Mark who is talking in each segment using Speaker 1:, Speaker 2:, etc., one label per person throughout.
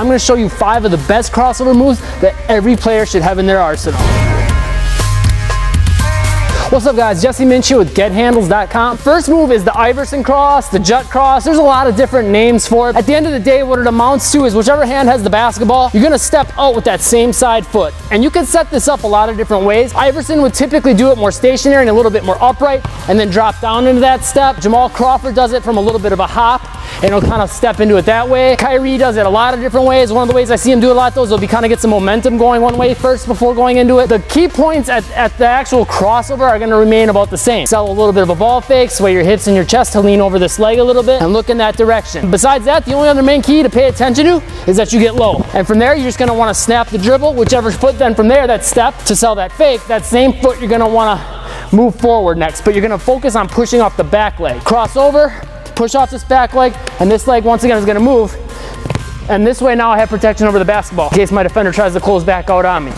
Speaker 1: I'm going to show you 5 of the best crossover moves that every player should have in their arsenal. What's up guys, Jesse Minch here with GetHandles.com. First move is the Iverson cross, the Jut cross. There's a lot of different names for it. At the end of the day, what it amounts to is whichever hand has the basketball, you're gonna step out with that same side foot. And you can set this up a lot of different ways. Iverson would typically do it more stationary and a little bit more upright and then drop down into that step. Jamal Crawford does it from a little bit of a hop and he'll kind of step into it that way. Kyrie does it a lot of different ways. One of the ways I see him do a lot though is he'll be kind of get some momentum going one way first before going into it. The key points at the actual crossover are going to remain about the same. Sell a little bit of a ball fake, sway your hips and your chest to lean over this leg a little bit and look in that direction. Besides that, the only other main key to pay attention to is that you get low. And from there, you're just going to want to snap the dribble, whichever foot then from there, that step to sell that fake, that same foot you're going to want to move forward next, but you're going to focus on pushing off the back leg. Cross over, push off this back leg, and this leg once again is going to move. And this way now I have protection over the basketball in case my defender tries to close back out on me.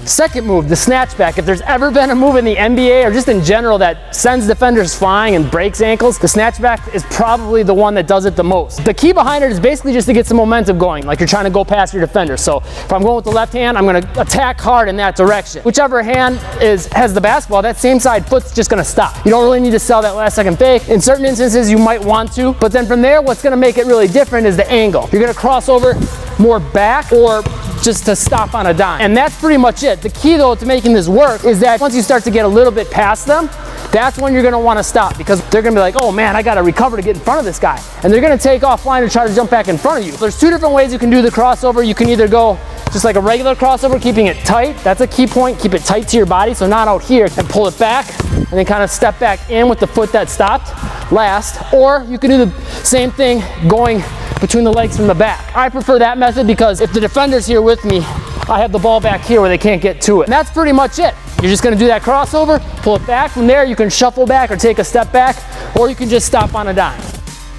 Speaker 1: Second move, the snatch back. If there's ever been a move in the NBA or just in general that sends defenders flying and breaks ankles, the snatch back is probably the one that does it the most. The key behind it is basically just to get some momentum going, like you're trying to go past your defender. So if I'm going with the left hand, I'm going to attack hard in that direction. Whichever hand has the basketball, that same side foot's just going to stop. You don't really need to sell that last second fake. In certain instances, you might want to, but then from there, what's going to make it really different is the angle. You're going to cross over more back or just to stop on a dime. And that's pretty much it. The key though to making this work is that once you start to get a little bit past them, that's when you're gonna wanna stop because they're gonna be like, oh man, I gotta recover to get in front of this guy. And they're gonna take offline to try to jump back in front of you. There's 2 different ways you can do the crossover. You can either go just like a regular crossover, keeping it tight. That's a key point. Keep it tight to your body, so not out here, and pull it back, and then kind of step back in with the foot that stopped last. Or you can do the same thing going between the legs from the back. I prefer that method because if the defender's here with me, I have the ball back here where they can't get to it. And that's pretty much it. You're just gonna do that crossover, pull it back. From there, you can shuffle back or take a step back, or you can just stop on a dime.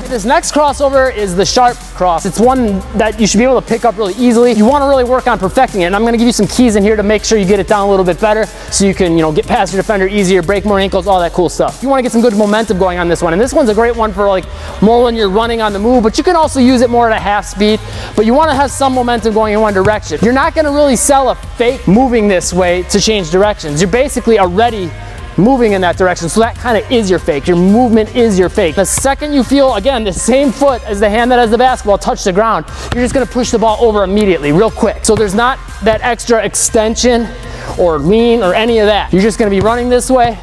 Speaker 1: This next crossover is the sharp cross. It's one that you should be able to pick up really easily. You want to really work on perfecting it, and I'm going to give you some keys in here to make sure you get it down a little bit better so you can, get past your defender easier, break more ankles, all that cool stuff. You want to get some good momentum going on this one, and this one's a great one for like more when you're running on the move, but you can also use it more at a half speed, but you want to have some momentum going in one direction. You're not going to really sell a fake moving this way to change directions. You're basically already moving in that direction, so that kind of is your fake. Your movement is your fake. The second you feel, again, the same foot as the hand that has the basketball touch the ground, you're just going to push the ball over immediately, real quick. So there's not that extra extension or lean or any of that. You're just going to be running this way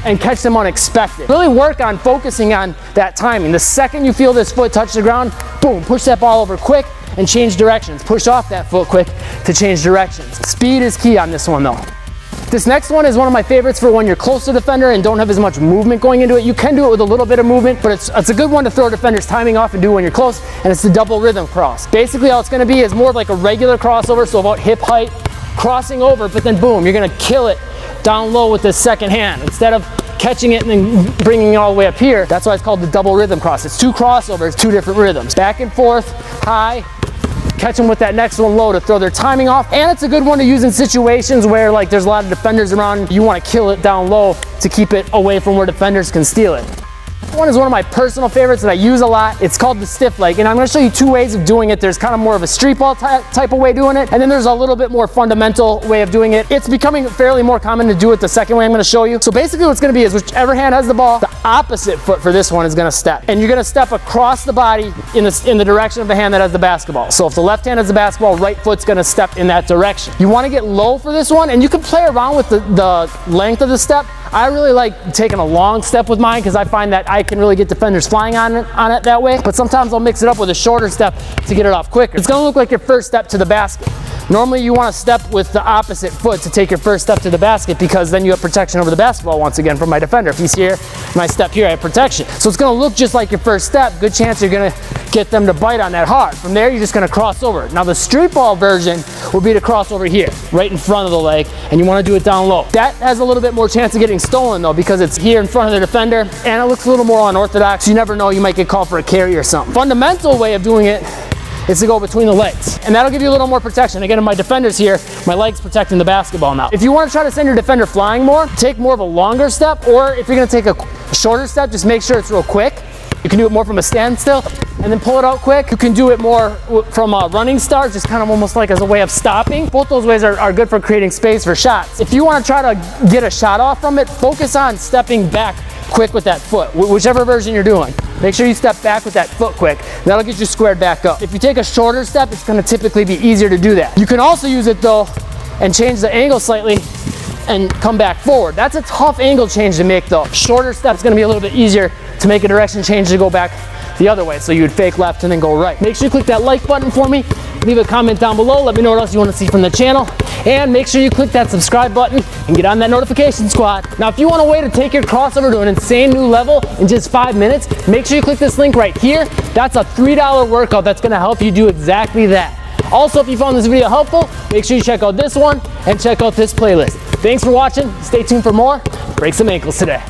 Speaker 1: and catch them unexpected. Really work on focusing on that timing. The second you feel this foot touch the ground, boom, push that ball over quick and change directions. Push off that foot quick to change directions. Speed is key on this one though. This next one is one of my favorites for when you're close to the defender and don't have as much movement going into it. You can do it with a little bit of movement, but it's a good one to throw defenders timing off and do when you're close, and it's the double rhythm cross. Basically all it's going to be is more like a regular crossover, so about hip height, crossing over, but then boom, you're going to kill it down low with this second hand. Instead of catching it and then bringing it all the way up here, that's why it's called the double rhythm cross. It's 2 crossovers, 2 different rhythms. Back and forth, high, catch them with that next one low to throw their timing off. And it's a good one to use in situations where like there's a lot of defenders around. You want to kill it down low to keep it away from where defenders can steal it. This one is one of my personal favorites that I use a lot. It's called the stiff leg, and I'm going to show you 2 ways of doing it. There's kind of more of a street ball type of way of doing it, and then there's a little bit more fundamental way of doing it. It's becoming fairly more common to do it the second way I'm going to show you. So basically what's going to be is whichever hand has the ball, the opposite foot for this one is going to step, and you're going to step across the body in the direction of the hand that has the basketball. So if the left hand has the basketball, right foot's going to step in that direction. You want to get low for this one, and you can play around with the length of the step. I really like taking a long step with mine because I find that I can really get defenders flying on it that way, but sometimes I'll mix it up with a shorter step to get it off quicker. It's going to look like your first step to the basket. Normally you want to step with the opposite foot to take your first step to the basket because then you have protection over the basketball once again from my defender. If he's here and I step here, I have protection. So it's going to look just like your first step. Good chance you're going to get them to bite on that hard. From there, you're just going to cross over. Now the street ball version will be to cross over here, right in front of the leg, and you want to do it down low. That has a little bit more chance of getting stolen though because it's here in front of the defender and it looks a little more unorthodox. You never know, you might get called for a carry or something. Fundamental way of doing it is to go between the legs, and that'll give you a little more protection. Again, if my defender's here, my leg's protecting the basketball now. If you want to try to send your defender flying more, take more of a longer step, or if you're going to take a shorter step, just make sure it's real quick. You can do it more from a standstill and then pull it out quick. You can do it more from a running start, just kind of almost like as a way of stopping. Both those ways are good for creating space for shots. If you want to try to get a shot off from it, focus on stepping back quick with that foot, whichever version you're doing. Make sure you step back with that foot quick. That'll get you squared back up. If you take a shorter step, it's going to typically be easier to do that. You can also use it though and change the angle slightly and come back forward. That's a tough angle change to make though. Shorter step's going to be a little bit easier to make a direction change to go back the other way. So you would fake left and then go right. Make sure you click that like button for me. Leave a comment down below. Let me know what else you want to see from the channel. And make sure you click that subscribe button and get on that notification squad. Now, if you want a way to take your crossover to an insane new level in just 5 minutes, make sure you click this link right here. That's a $3 workout that's going to help you do exactly that. Also, if you found this video helpful, make sure you check out this one and check out this playlist. Thanks for watching. Stay tuned for more. Break some ankles today.